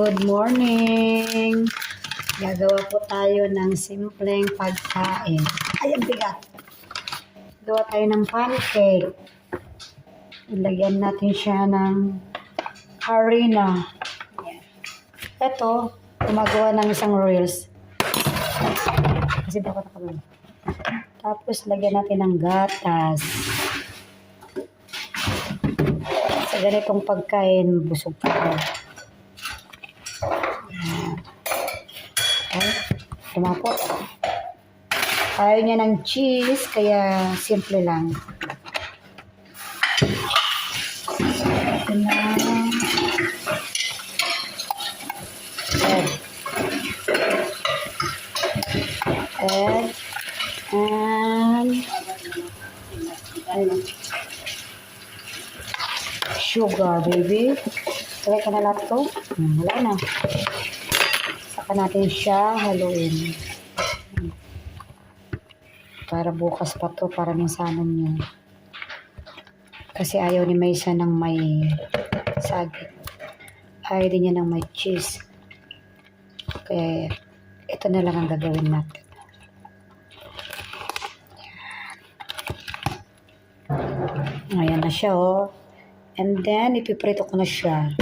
Good morning! Gagawa po tayo ng simpleng pagkain. Ay, ang bigat! Gawa tayo ng pancake. Ilagyan natin siya ng harina. Ito, gumagawa ng isang rolls. Kasi dapat ako. Tapos, lagyan natin ng gatas. Sa ganitong pagkain, busog pa ako. Ay, tumapot. Ayaw niya ng cheese, kaya simple lang. Ito na. Egg. And sugar, baby. Try ka na lahat to. Wala na. Saka natin siya haluin. Para bukas pa to, para minsanan niyo. Kasi ayaw ni Maysa ng may saging. Ayaw din niya ng may cheese. Kaya ito na lang ang gagawin natin. Ayan na siya, oh. And then, ipiprito ko na siya.